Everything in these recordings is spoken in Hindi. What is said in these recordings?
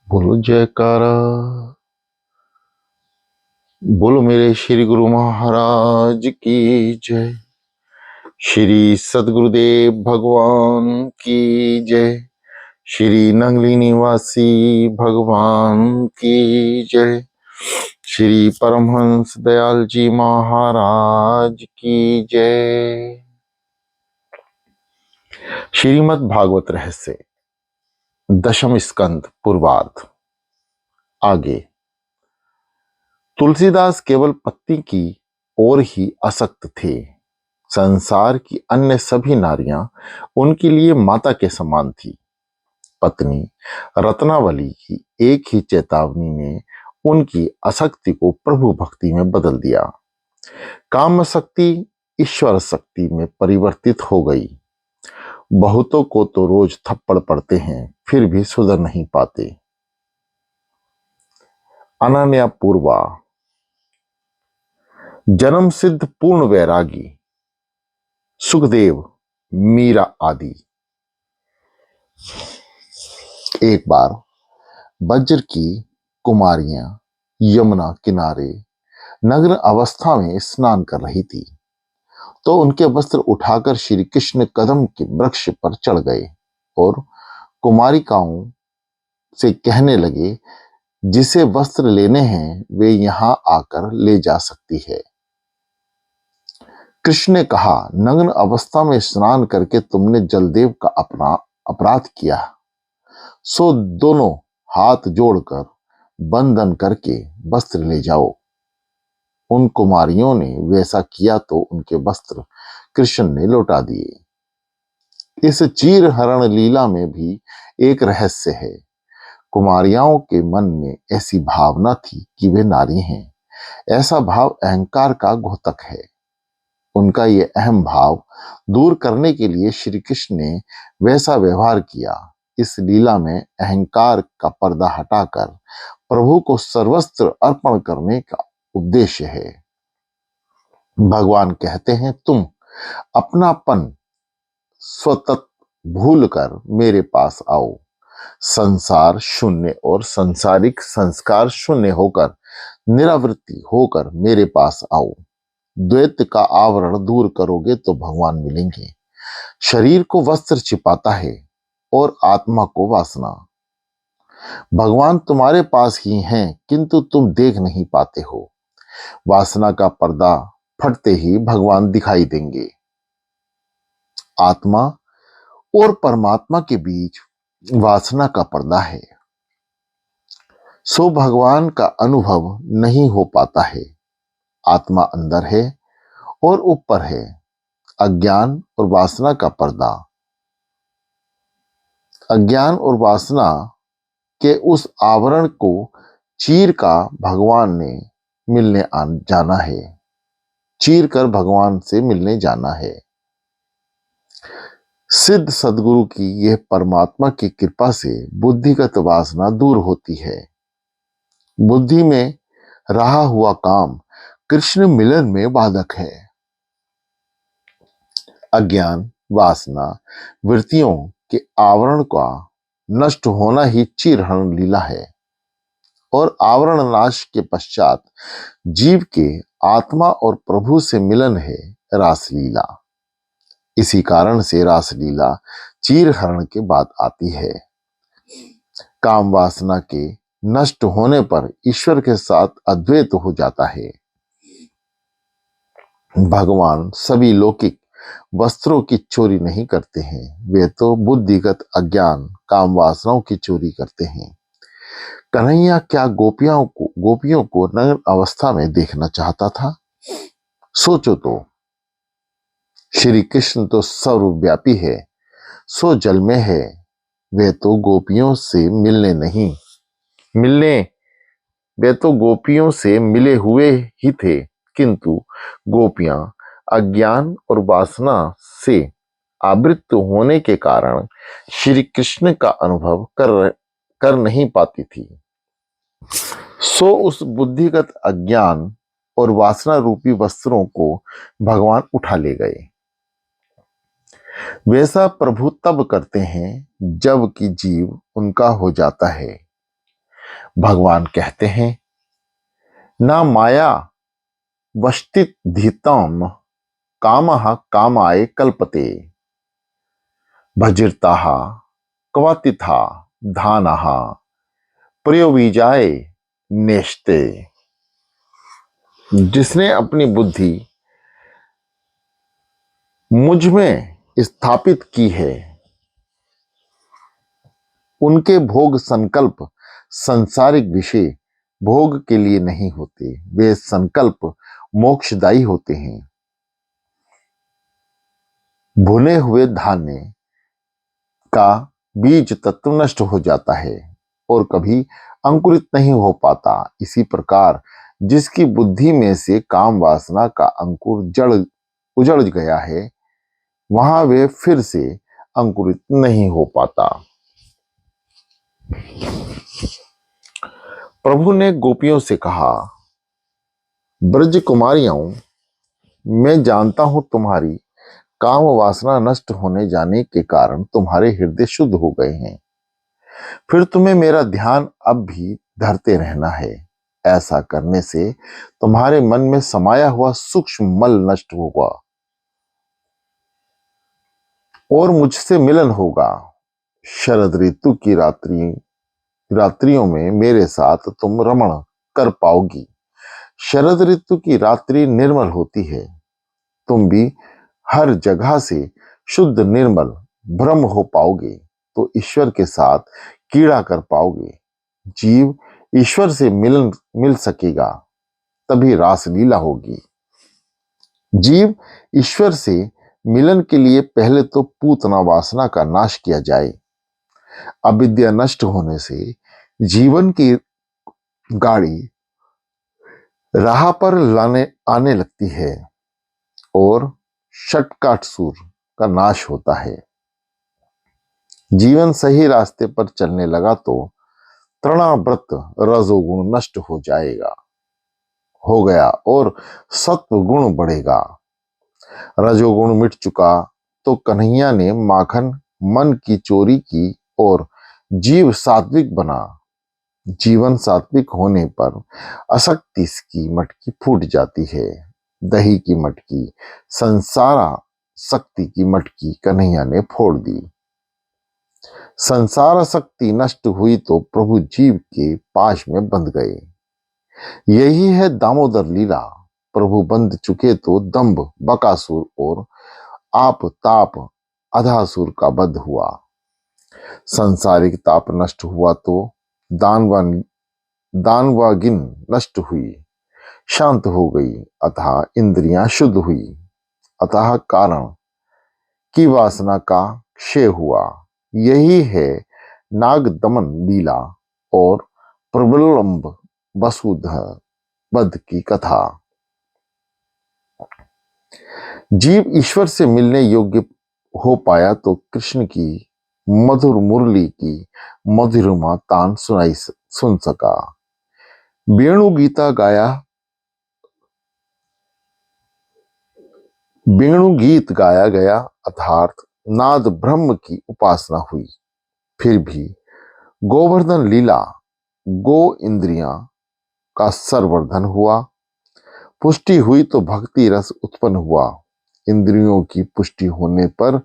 बोलो जयकारा। बोलो मेरे श्री गुरु महाराज की जय। श्री सदगुरुदेव भगवान की जय। श्री नंगली निवासी भगवान की जय। श्री परमहंस दयाल जी महाराज की जय। श्रीमद् भागवत रहस्य दशम स्कंद पूर्वार्ध। आगे। तुलसीदास केवल पत्नी की ओर ही आसक्त थे। संसार की अन्य सभी नारियां उनके लिए माता के समान थी। पत्नी रत्नावली की एक ही चेतावनी ने उनकी आसक्ति को प्रभु भक्ति में बदल दिया। काम शक्ति ईश्वर शक्ति में परिवर्तित हो गई। बहुतों को तो रोज थप्पड़ पड़ते हैं, फिर भी सुधर नहीं पाते। अनन्या पूर्वा। जन्म सिद्ध पूर्ण वैरागी सुखदेव, मीरा आदि। एक बार बज्र की कुमारियां यमुना किनारे नग्न अवस्था में स्नान कर रही थी, तो उनके वस्त्र उठाकर श्री कृष्ण कदम के वृक्ष पर चढ़ गए और कुमारिकाओं से कहने लगे, जिसे वस्त्र लेने हैं वे यहां आकर ले जा सकती है। कृष्ण ने कहा, नग्न अवस्था में स्नान करके तुमने जलदेव का अपना अपराध किया, सो दोनों हाथ जोड़कर बंधन करके वस्त्र ले जाओ। उन कुमारियों ने वैसा किया तो उनके वस्त्र कृष्ण ने लौटा दिए। इस चीर हरण लीला में भी एक रहस्य है। कुमारियाओं के मन में ऐसी भावना थी कि वे नारी हैं। ऐसा भाव अहंकार का घोतक है। उनका ये अहम भाव दूर करने के लिए श्री कृष्ण ने वैसा व्यवहार किया। इस लीला में अहंकार का पर्दा हटाकर प्रभु को सर्वस्त्र अर्पण करने का उद्देश्य है। भगवान कहते हैं, तुम अपनापन स्वतः भूलकर मेरे पास आओ। संसार शून्य और संसारिक संस्कार शून्य होकर निरावृत्ति होकर मेरे पास आओ। द्वैत का आवरण दूर करोगे तो भगवान मिलेंगे। शरीर को वस्त्र छिपाता है और आत्मा को वासना। भगवान तुम्हारे पास ही हैं, किंतु तुम देख नहीं पाते हो। वासना का पर्दा फटते ही भगवान दिखाई देंगे। आत्मा और परमात्मा के बीच वासना का पर्दा है, सो भगवान का अनुभव नहीं हो पाता है। आत्मा अंदर है और ऊपर है। अज्ञान और वासना का पर्दा। अज्ञान और वासना के उस आवरण को चीर का भगवान ने मिलने जाना है। चीर कर भगवान से मिलने जाना है। सिद्ध सदगुरु की यह परमात्मा की कृपा से बुद्धिगत वासना दूर होती है। बुद्धि में रहा हुआ काम कृष्ण मिलन में बाधक है। अज्ञान, वासना, वृत्तियों के आवरण का नष्ट होना ही चीरहरण लीला है और आवरण नाश के पश्चात जीव के आत्मा और प्रभु से मिलन है रासलीला। इसी कारण से रासलीला चीरहरण के बाद आती है। काम वासना के नष्ट होने पर ईश्वर के साथ अद्वैत हो जाता है। भगवान सभी लौकिक वस्त्रों की चोरी नहीं करते हैं, वे तो बुद्धिगत अज्ञान काम वासनाओं की चोरी करते हैं। कन्हैया क्या गोपियों को नग्न अवस्था में देखना चाहता था? सोचो तो। श्री कृष्ण तो सर्वव्यापी है, सो जल में है। वे तो गोपियों से मिले हुए ही थे, किंतु गोपियां अज्ञान और वासना से आवृत होने के कारण श्री कृष्ण का अनुभव कर नहीं पाती थी। सो उस बुद्धिगत अज्ञान और वासना रूपी वस्त्रों को भगवान उठा ले गए। वैसा प्रभु तब करते हैं जब कि जीव उनका हो जाता है। भगवान कहते हैं, ना माया वष्टित धीतम कामः कामाय कल्पते भजिरताः क्वथिता धानः प्रयोबीजाय नेष्ते। जिसने अपनी बुद्धि मुझ में स्थापित की है, उनके भोग संकल्प सांसारिक विषय भोग के लिए नहीं होते, वे संकल्प मोक्षदायी होते हैं। भुने हुए धान्य का बीज तत्व नष्ट हो जाता है और कभी अंकुरित नहीं हो पाता। इसी प्रकार जिसकी बुद्धि में से काम वासना का अंकुर जड़ उजड़ गया है, वहां वे फिर से अंकुरित नहीं हो पाता। प्रभु ने गोपियों से कहा, ब्रज कुमारियों, मैं जानता हूं तुम्हारी काम वासना नष्ट होने जाने के कारण तुम्हारे हृदय शुद्ध हो गए हैं, फिर तुम्हें मेरा ध्यान अब भी धरते रहना है। ऐसा करने से तुम्हारे मन में समाया हुआ सूक्ष्म मल नष्ट होगा और मुझसे मिलन होगा। शरद ऋतु की रात्रियों में मेरे साथ तुम रमण कर पाओगी। शरद ऋतु की रात्रि निर्मल होती है, तुम भी हर जगह से शुद्ध निर्मल ब्रह्म हो पाओगे तो ईश्वर के साथ कीड़ा कर पाओगे। जीव ईश्वर से मिल सकेगा, तभी रासलीला होगी। जीव ईश्वर से मिलन के लिए पहले तो पूतना वासना का नाश किया जाए। अविद्या नष्ट होने से जीवन की गाड़ी राह पर आने लगती है और षटकासुर का नाश होता है। जीवन सही रास्ते पर चलने लगा तो तृणाव्रत रजोगुण नष्ट हो गया और सत्व गुण बढ़ेगा। रजोगुण मिट चुका तो कन्हैया ने माखन मन की चोरी की और जीव सात्विक बना। जीवन सात्विक होने पर असक्ति की मटकी फूट जाती है। दही की मटकी, संसारा शक्ति की मटकी कन्हैया ने फोड़ दी। संसार शक्ति नष्ट हुई तो प्रभु जीव के पाश में बंध गए। यही है दामोदर लीला। प्रभु बंध चुके तो दंभ बकासुर और आप ताप अधासुर का वध हुआ। सांसारिक ताप नष्ट हुआ तो दानवागिन नष्ट हुई, शांत हो गई, अतः इंद्रियां शुद्ध हुई, अतः कारण की वासना का क्षय हुआ। यही है नाग दमन लीला और प्रबलंब वसुधर वध की कथा। जीव ईश्वर से मिलने योग्य हो पाया तो कृष्ण की मधुर मुरली की मधुरिमा तान सुन सका। वेणु गीत गाया गया, अर्थात नाद ब्रह्म की उपासना हुई। फिर भी गोवर्धन लीला, गो इंद्रियां का संवर्धन हुआ। पुष्टि हुई तो भक्ति रस उत्पन्न हुआ। इंद्रियों की पुष्टि होने पर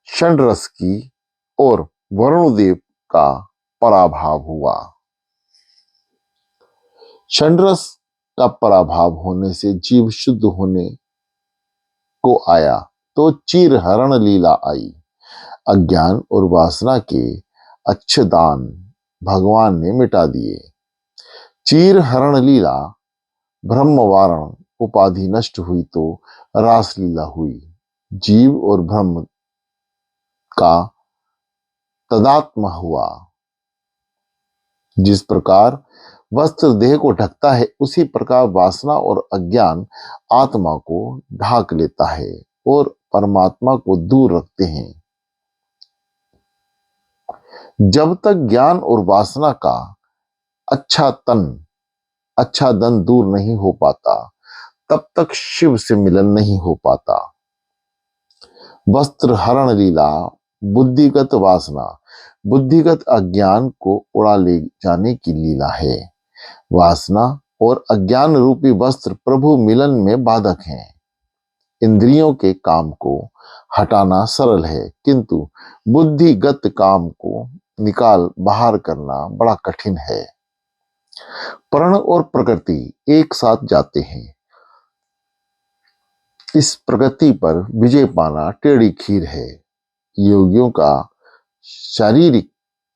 षड रस की और वरुणदेव का पराभाव हुआ। षड रस का पराभाव होने से जीव शुद्ध होने को आया तो चीर हरण लीला आई। अज्ञान और वासना के अच्छेदान भगवान ने मिटा दिए। चीर हरण लीला, ब्रह्म वारण उपाधि नष्ट हुई तो रासलीला हुई। जीव और ब्रह्म का तदात्म हुआ। जिस प्रकार वस्त्र देह को ढकता है, उसी प्रकार वासना और अज्ञान आत्मा को ढाक लेता है और परमात्मा को दूर रखते हैं। जब तक ज्ञान और वासना का अच्छा धन दूर नहीं हो पाता, तब तक शिव से मिलन नहीं हो पाता। वस्त्र हरण लीला, बुद्धिगत वासना बुद्धिगत अज्ञान को उड़ा ले जाने की लीला है। वासना और अज्ञान रूपी वस्त्र प्रभु मिलन में बाधक हैं। इंद्रियों के काम को हटाना सरल है, किंतु बुद्धिगत काम को निकाल बाहर करना बड़ा कठिन है। प्राण और प्रकृति एक साथ जाते हैं। इस प्रकृति पर विजय पाना टेढ़ी खीर है। योगियों का शारीरिक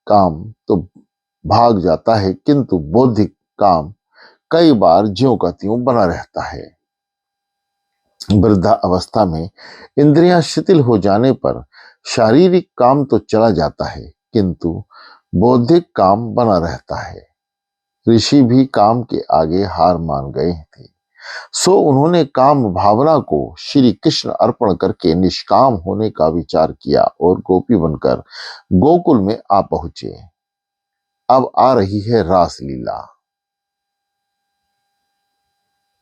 काम तो भाग जाता है, किंतु बौद्धिक काम कई बार ज्यों का त्यों बना रहता है। वृद्धा अवस्था में इंद्रियां शिथिल हो जाने पर शारीरिक काम तो चला जाता है, किंतु बौद्धिक काम बना रहता है। ऋषि भी काम के आगे हार मान गए थे, सो उन्होंने काम भावना को श्री कृष्ण अर्पण करके निष्काम होने का विचार किया और गोपी बनकर गोकुल में आ पहुंचे। अब आ रही है रास लीला।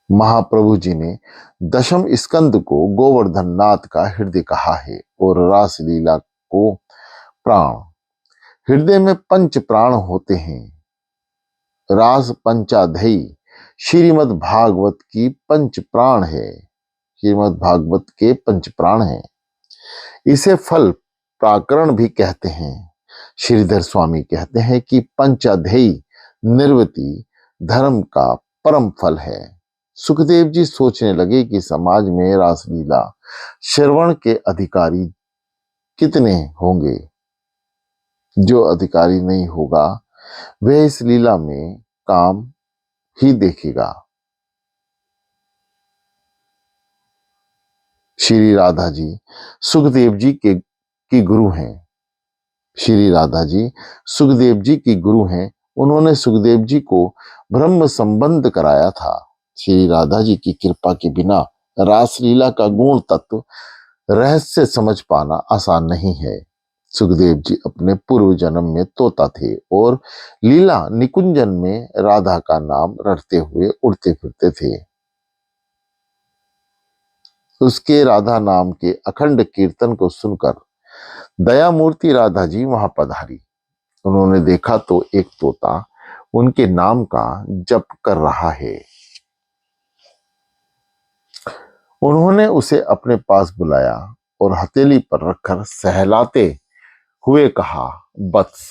महाप्रभु जी ने दशम स्कंद को गोवर्धन नाथ का हृदय कहा है और रास लीला को प्राण। हृदय में पंच प्राण होते हैं। रास पंचाध्यायी श्रीमद् भागवत की पंच प्राण है। श्रीमद् भागवत के पंच प्राण है। इसे फल प्राकरण भी कहते हैं। श्रीधर स्वामी कहते हैं कि पंचाध्यायी निर्वृति धर्म का परम फल है। सुखदेव जी सोचने लगे कि समाज में रासलीला श्रवण के अधिकारी कितने होंगे। जो अधिकारी नहीं होगा वह इस लीला में काम ही देखेगा। श्री राधा जी सुखदेव जी की गुरु हैं। श्री राधा जी सुखदेव जी की गुरु हैं। उन्होंने सुखदेव जी को ब्रह्म संबंध कराया था। श्री राधा जी की कृपा के बिना रासलीला का गुण तत्व रहस्य समझ पाना आसान नहीं है। सुखदेव जी अपने पूर्व जन्म में तोता थे और लीला निकुंजन में राधा का नाम रटते हुए उड़ते फिरते थे। उसके राधा नाम के अखंड कीर्तन को सुनकर दया मूर्ति राधा जी वहां पधारी। उन्होंने देखा तो एक तोता उनके नाम का जप कर रहा है। उन्होंने उसे अपने पास बुलाया और हथेली पर रखकर सहलाते हुए कहा, वत्स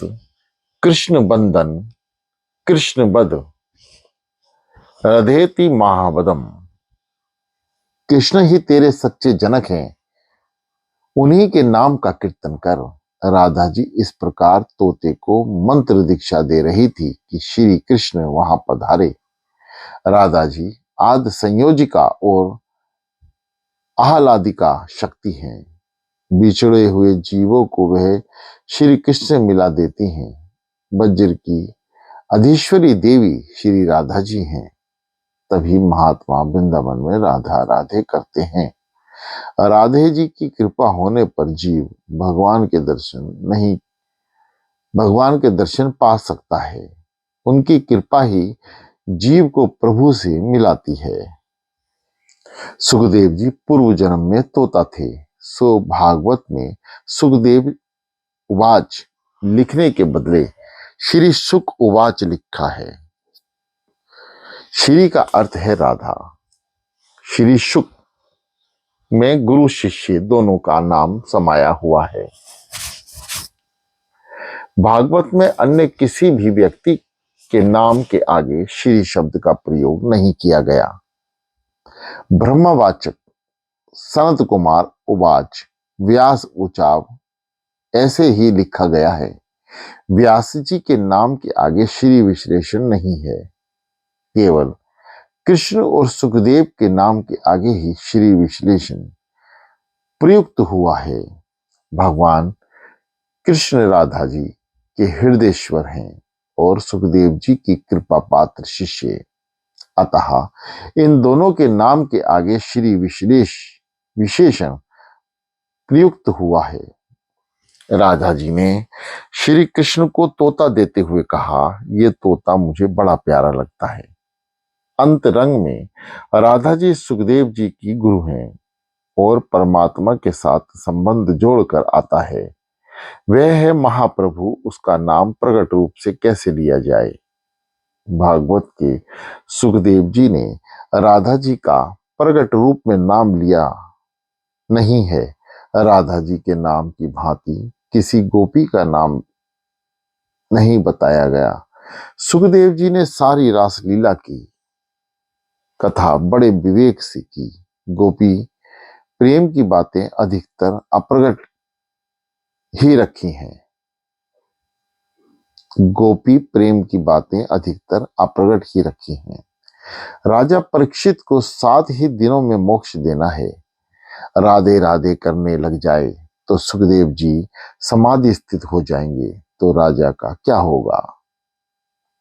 कृष्ण बंदन कृष्ण बद रधेति महाबदम। कृष्ण ही तेरे सच्चे जनक हैं, उन्हीं के नाम का कीर्तन कर। राधा जी इस प्रकार तोते को मंत्र दीक्षा दे रही थी कि श्री कृष्ण वहां पधारे। राधा जी आदि संयोजिका और आह्लादिका शक्ति हैं। बिछड़े हुए जीवों को वह श्री कृष्ण से मिला देती हैं। वज्र की अधीश्वरी देवी श्री राधा जी हैं। तभी महात्मा वृंदावन में राधा राधे करते हैं। राधे जी की कृपा होने पर जीव भगवान के दर्शन पा सकता है। उनकी कृपा ही जीव को प्रभु से मिलाती है। सुखदेव जी पूर्व जन्म में तोता थे, सो भागवत में सुखदेव उवाच लिखने के बदले श्री सुख उवाच लिखा है। श्री का अर्थ है राधा। श्री सुख में गुरु शिष्य दोनों का नाम समाया हुआ है। भागवत में अन्य किसी भी व्यक्ति के नाम के आगे श्री शब्द का प्रयोग नहीं किया गया। ब्रह्मवाचक सनत कुमार उवाच व्यास उचाव ऐसे ही लिखा गया है। व्यास जी के नाम के आगे श्री विश्लेषण नहीं है। केवल कृष्ण और सुखदेव के नाम के आगे ही श्री विश्लेषण प्रयुक्त हुआ है। भगवान कृष्ण राधा जी के हृदयेश्वर हैं और सुखदेव जी की कृपा पात्र शिष्य। अतः इन दोनों के नाम के आगे श्री विशेषण प्रयुक्त हुआ है। राधा जी ने श्री कृष्ण को तोता देते हुए कहा, ये तोता मुझे बड़ा प्यारा लगता है। अंतरंग में राधा जी सुखदेव जी की गुरु हैं और परमात्मा के साथ संबंध जोड़कर आता है। वह है महाप्रभु, उसका नाम प्रकट रूप से कैसे लिया जाए। भागवत के सुखदेव जी ने राधा जी का प्रकट रूप में नाम लिया नहीं है। राधा जी के नाम की भांति किसी गोपी का नाम नहीं बताया गया। सुखदेव जी ने सारी रासलीला की कथा बड़े विवेक से की। गोपी प्रेम की बातें अधिकतर अप्रगट ही रखी हैं। गोपी प्रेम की बातें अधिकतर अप्रगट ही रखी हैं। राजा परीक्षित को 7 ही दिनों में मोक्ष देना है। राधे राधे करने लग जाए तो सुखदेव जी समाधि स्थित हो जाएंगे, तो राजा का क्या होगा।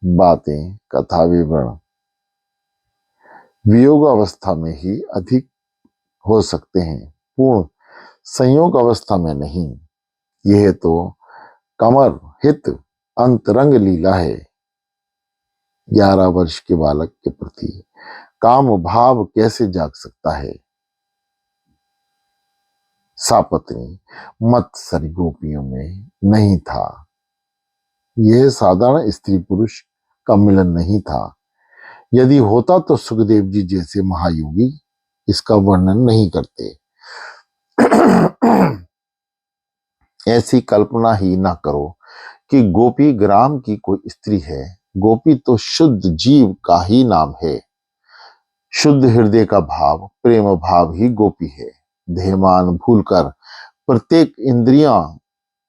बातें कथा विवरण वियोग अवस्था में ही अधिक हो सकते हैं, पूर्ण संयोग अवस्था में नहीं। यह तो कमर हित अंतरंग लीला है। 11 वर्ष के बालक के प्रति काम भाव कैसे जाग सकता है। सापत्नी मत्सरी गोपियों में नहीं था। यह साधारण स्त्री पुरुष का मिलन नहीं था। यदि होता तो सुखदेव जी जैसे महायोगी इसका वर्णन नहीं करते। ऐसी कल्पना ही ना करो कि गोपी ग्राम की कोई स्त्री है। गोपी तो शुद्ध जीव का ही नाम है। शुद्ध हृदय का भाव प्रेम भाव ही गोपी है। देहमान भूलकर प्रत्येक इंद्रिया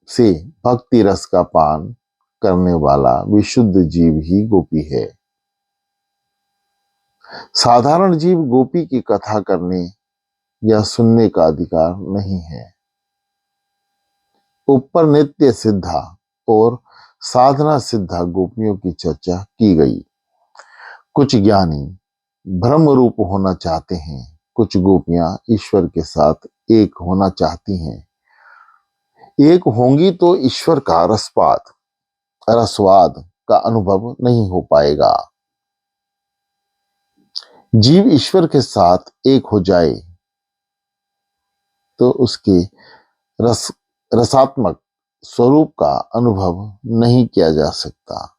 से भक्ति रस का पान करने वाला विशुद्ध जीव ही गोपी है। साधारण जीव गोपी की कथा करने या सुनने का अधिकार नहीं है। ऊपर नित्य सिद्धा और साधना सिद्धा गोपियों की चर्चा की गई। कुछ ज्ञानी ब्रह्म रूप होना चाहते हैं, कुछ गोपियां ईश्वर के साथ एक होना चाहती हैं। एक होंगी तो ईश्वर का रसवाद का अनुभव नहीं हो पाएगा। जीव ईश्वर के साथ एक हो जाए तो उसके रसात्मक स्वरूप का अनुभव नहीं किया जा सकता।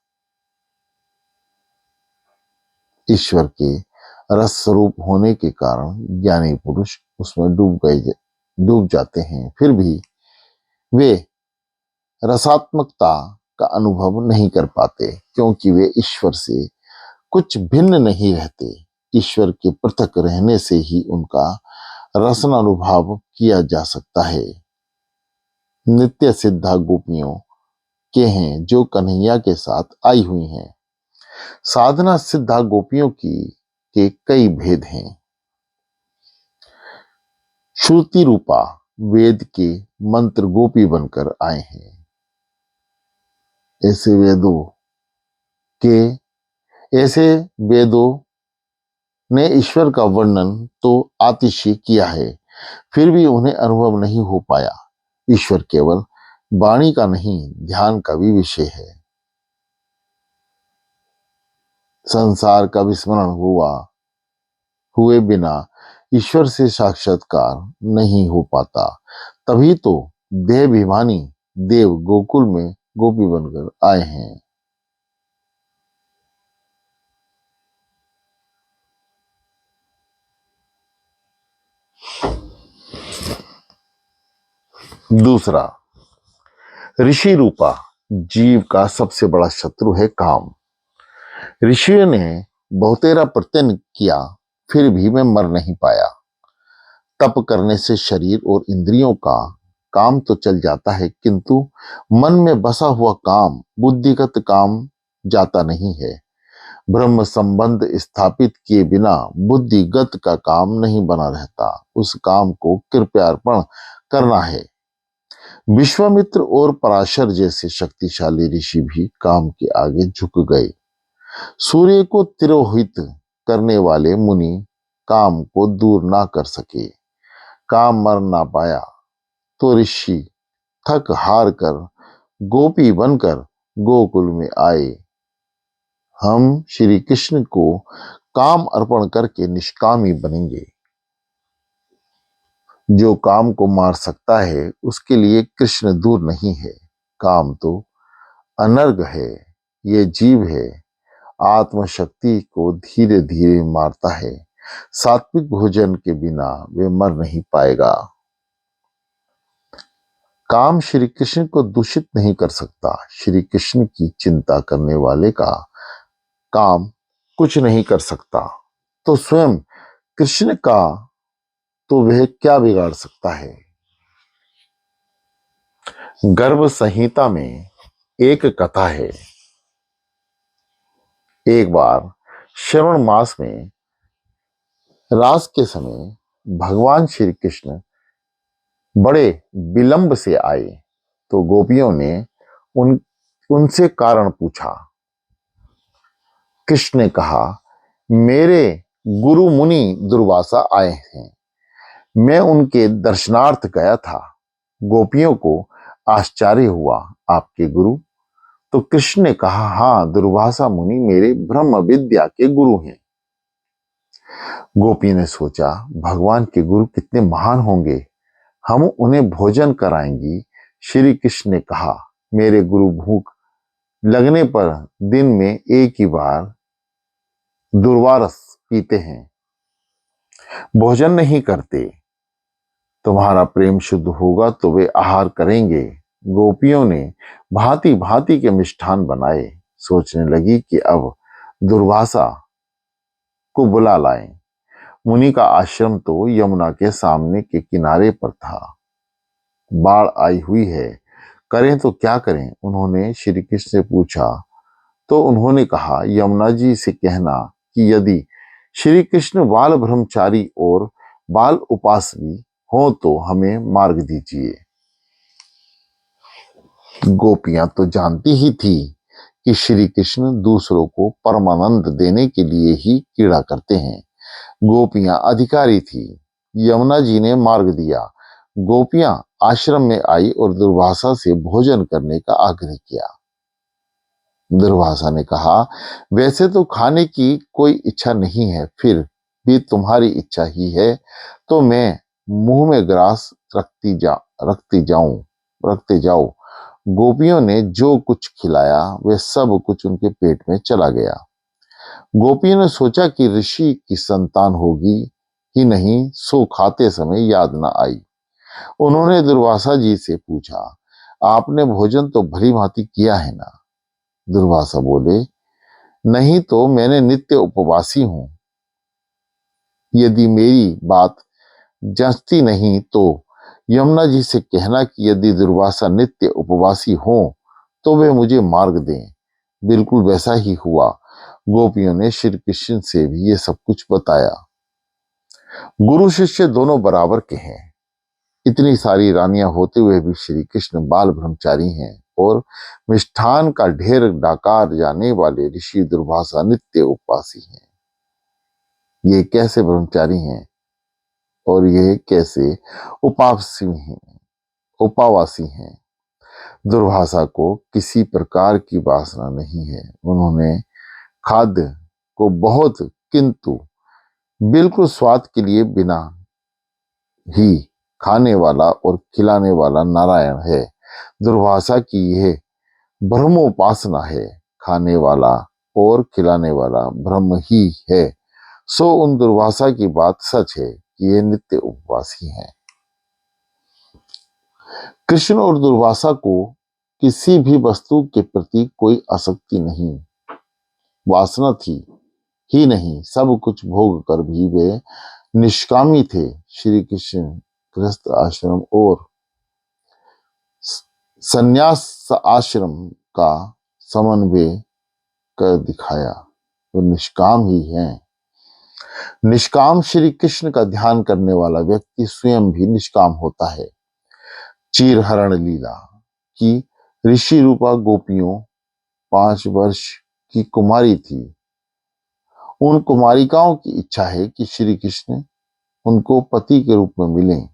ईश्वर के रस स्वरूप होने के कारण ज्ञानी पुरुष उसमें डूब जाते हैं, फिर भी वे रसात्मकता का अनुभव नहीं कर पाते, क्योंकि वे ईश्वर से कुछ भिन्न नहीं रहते। ईश्वर के पृथक रहने से ही उनका रसन अनुभव किया जा सकता है। नित्य सिद्धा गोपियों के हैं जो कन्हैया के साथ आई हुई हैं। साधना सिद्धा गोपियों के कई भेद हैं। श्रुति रूपा वेद के मंत्र गोपी बनकर आए हैं। ऐसे वेदों ने ईश्वर का वर्णन तो आतिशी किया है, फिर भी उन्हें अनुभव नहीं हो पाया। ईश्वर केवल वाणी का नहीं, ध्यान का भी विषय है। संसार का विस्मरण हुए बिना ईश्वर से साक्षात्कार नहीं हो पाता। तभी तो देहाभिमानी देव गोकुल में गोपी बनकर आए हैं। दूसरा, ऋषि रूपा जीव का सबसे बड़ा शत्रु है काम। ऋषियों ने बहुतेरा प्रयत्न किया, फिर भी मैं मर नहीं पाया। तप करने से शरीर और इंद्रियों का काम तो चल जाता है, किंतु मन में बसा हुआ काम, बुद्धिगत काम जाता नहीं है। ब्रह्म संबंध स्थापित किए बिना बुद्धिगत का काम नहीं बना रहता। उस काम को कृपार्पण करना है। विश्वामित्र और पराशर जैसे शक्तिशाली ऋषि भी काम के आगे झुक गए। सूर्य को तिरोहित करने वाले मुनि काम को दूर ना कर सके। काम मर ना पाया तो ऋषि थक हार कर गोपी बनकर गोकुल में आए। हम श्री कृष्ण को काम अर्पण करके निष्कामी बनेंगे। जो काम को मार सकता है उसके लिए कृष्ण दूर नहीं है। काम तो अनर्ग है, ये जीव है, आत्मशक्ति को धीरे धीरे मारता है। सात्विक भोजन के बिना वे मर नहीं पाएगा। काम श्री कृष्ण को दूषित नहीं कर सकता। श्री कृष्ण की चिंता करने वाले का काम कुछ नहीं कर सकता, तो स्वयं कृष्ण का तो वह क्या बिगाड़ सकता है। गर्भ संहिता में एक कथा है। एक बार श्रावण मास में रास के समय भगवान श्री कृष्ण बड़े विलंब से आए, तो गोपियों ने उनसे कारण पूछा। कृष्ण ने कहा, मेरे गुरु मुनि दुर्वासा आए हैं, मैं उनके दर्शनार्थ गया था। गोपियों को आश्चर्य हुआ, आपके गुरु? तो कृष्ण ने कहा, हाँ, दुर्वासा मुनि मेरे ब्रह्म विद्या के गुरु हैं। गोपी ने सोचा, भगवान के गुरु कितने महान होंगे, हम उन्हें भोजन कराएंगी। श्री कृष्ण ने कहा, मेरे गुरु भूख लगने पर दिन में एक ही बार दुर्वारस पीते हैं, भोजन नहीं करते। तुम्हारा प्रेम शुद्ध होगा तो वे आहार करेंगे। गोपियों ने भांति भांति के मिष्ठान बनाए। सोचने लगी कि अब दुर्वासा को बुला लाएं। मुनि का आश्रम तो यमुना के सामने के किनारे पर था। बाढ़ आई हुई है, करें तो क्या करें? उन्होंने श्री कृष्ण से पूछा, तो उन्होंने कहा, यमुना जी से कहना कि यदि श्री कृष्ण बाल ब्रह्मचारी और बाल उपासनी हो तो हमें मार्ग दीजिए। गोपियां तो जानती ही थी कि श्री कृष्ण दूसरों को परमानंद देने के लिए ही कीड़ा करते हैं। गोपियां अधिकारी थी। यमुना जी ने मार्ग दिया। गोपियां आश्रम में आई और दुर्वासा से भोजन करने का आग्रह किया। दुर्वासा ने कहा, वैसे तो खाने की कोई इच्छा नहीं है, फिर भी तुम्हारी इच्छा ही है तो मैं मुंह में ग्रास रखते जाओ। गोपियों ने जो कुछ खिलाया वे सब कुछ उनके पेट में चला गया। गोपियों ने सोचा कि ऋषि की संतान होगी ही नहीं, सो खाते समय याद न आई। उन्होंने दुर्वासा जी से पूछा, आपने भोजन तो भली भांति किया है ना? दुर्वासा बोले, नहीं तो मैंने नित्य उपवासी हूं। यदि मेरी बात जचती नहीं तो यमुना जी से कहना कि यदि दुर्वासा नित्य उपवासी हो तो वे मुझे मार्ग दें। बिल्कुल वैसा ही हुआ। गोपियों ने श्री कृष्ण से भी ये सब कुछ बताया। गुरु शिष्य दोनों बराबर के हैं। इतनी सारी रानियां होते हुए भी श्री कृष्ण बाल ब्रह्मचारी हैं और मिष्ठान का ढेर डाकार जाने वाले ऋषि दुर्वासा नित्य उपवासी हैं। ये कैसे ब्रह्मचारी हैं और ये कैसे उपावासी हैं? दुर्वासा को किसी प्रकार की वासना नहीं है। उन्होंने खाद्य को बहुत, किंतु बिल्कुल स्वाद के लिए बिना ही खाने वाला और खिलाने वाला नारायण है। दुर्वासा की यह ब्रह्मोपासना है। खाने वाला और खिलाने वाला ब्रह्म ही है। सो उन दुर्वासा की बात सच है कि ये नित्य उपवासी हैं। कृष्ण और दुर्वासा को किसी भी वस्तु के प्रति कोई आसक्ति नहीं, वासना थी ही नहीं। सब कुछ भोग कर भी वे निष्कामी थे। श्री कृष्ण गृहस्थ आश्रम और संन्यास आश्रम का समन्वय कर दिखाया। वो निष्काम ही हैं। निष्काम श्री कृष्ण का ध्यान करने वाला व्यक्ति स्वयं भी निष्काम होता है। चीरहरण लीला की ऋषि रूपा गोपियों 5 वर्ष की कुमारी थी। उन कुमारिकाओं की इच्छा है कि श्री कृष्ण उनको पति के रूप में मिलें।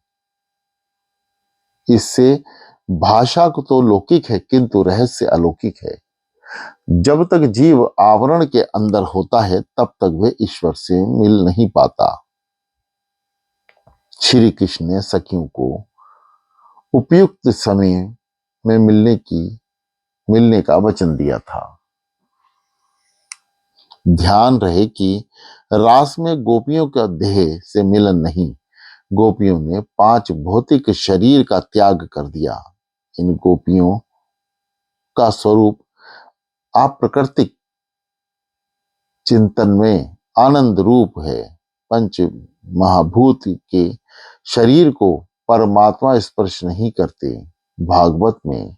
इससे भाषा को तो लौकिक है किंतु रहस्य अलौकिक है। जब तक जीव आवरण के अंदर होता है तब तक वह ईश्वर से मिल नहीं पाता। श्री कृष्ण ने सखियों को उपयुक्त समय में मिलने का वचन दिया था। ध्यान रहे कि रास में गोपियों का देह से मिलन नहीं, गोपियों ने 5 भौतिक शरीर का त्याग कर दिया। इन गोपियों का स्वरूप अप्राकृतिक चिंतन में आनंद रूप है। पंच महाभूत के शरीर को परमात्मा स्पर्श नहीं करते। भागवत में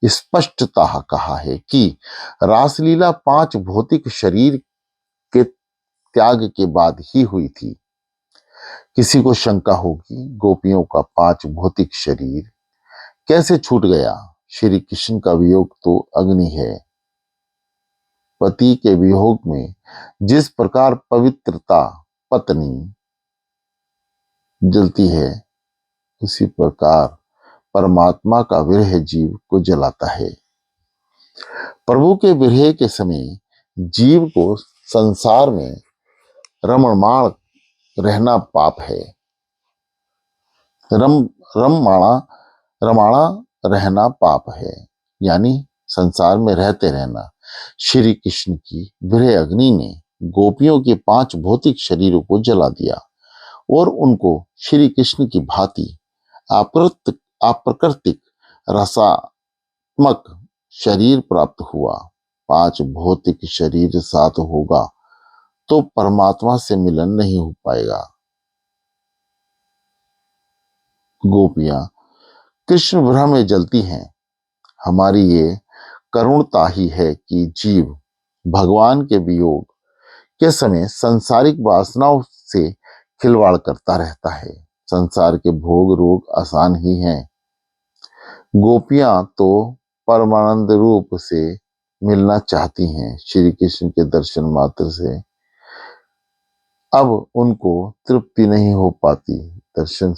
स्पष्टतः कहा है कि रासलीला 5 भौतिक शरीर के त्याग के बाद ही हुई थी। किसी को शंका होगी, गोपियों का 5 भौतिक शरीर कैसे छूट गया? श्री कृष्ण का वियोग तो अग्नि है। पति के वियोग में जिस प्रकार पवित्रता पत्नी जलती है, उसी प्रकार परमात्मा का विरह जीव को जलाता है। प्रभु के विरह के समय जीव को संसार में रममाण रहना पाप है। रमाणा रमाणा रहना पाप है, यानी संसार में रहते रहना। श्री कृष्ण की विरह अग्नि ने गोपियों के 5 भौतिक शरीरों को जला दिया और उनको श्री कृष्ण की भांति अप्राकृतिक रसात्मक शरीर प्राप्त हुआ। 5 भौतिक शरीर साथ होगा तो परमात्मा से मिलन नहीं हो पाएगा। गोपियां कृष्ण विरह में जलती हैं। हमारी ये करुणता ही है कि जीव भगवान के वियोग के समय सांसारिक वासनाओं से खिलवाड़ करता रहता है। संसार के भोग रोग आसान ही हैं। गोपियां तो परमानंद रूप से मिलना चाहती हैं श्री कृष्ण के दर्शन मात्र से। अब उनको तृप्ति नहीं हो पाती। दर्शन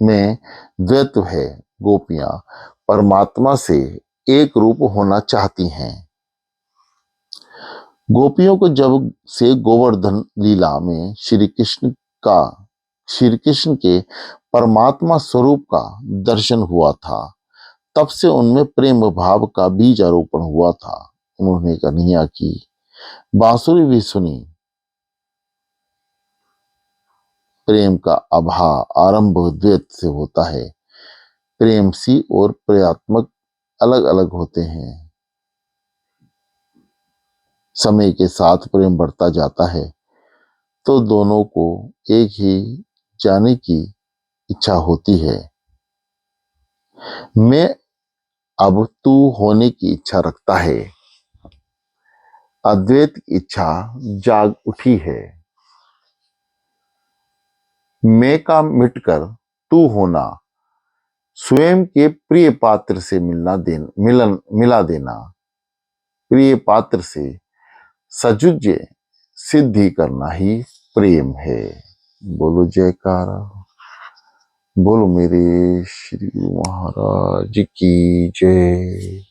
में द्वैत है। गोपियां परमात्मा से एक रूप होना चाहती हैं। गोपियों को जब से गोवर्धन लीला में श्री कृष्ण के परमात्मा स्वरूप का दर्शन हुआ था, तब से उनमें प्रेम भाव का बीज आरोपण हुआ था। उन्होंने कन्हैया की बांसुरी भी सुनी। प्रेम का आरंभ द्वैत से होता है। प्रेमसी और प्रियात्मक अलग अलग होते हैं। समय के साथ प्रेम बढ़ता जाता है तो दोनों को एक ही जाने की इच्छा होती है। मैं अब तू होने की इच्छा रखता है। अद्वैत इच्छा जाग उठी है। मैं का मिटकर तू होना, स्वयं के प्रिय पात्र से मिला देना, प्रिय पात्र से सजुज्य सिद्धि करना ही प्रेम है। बोलो जयकारा। बोलो मेरे श्री महाराज की जय।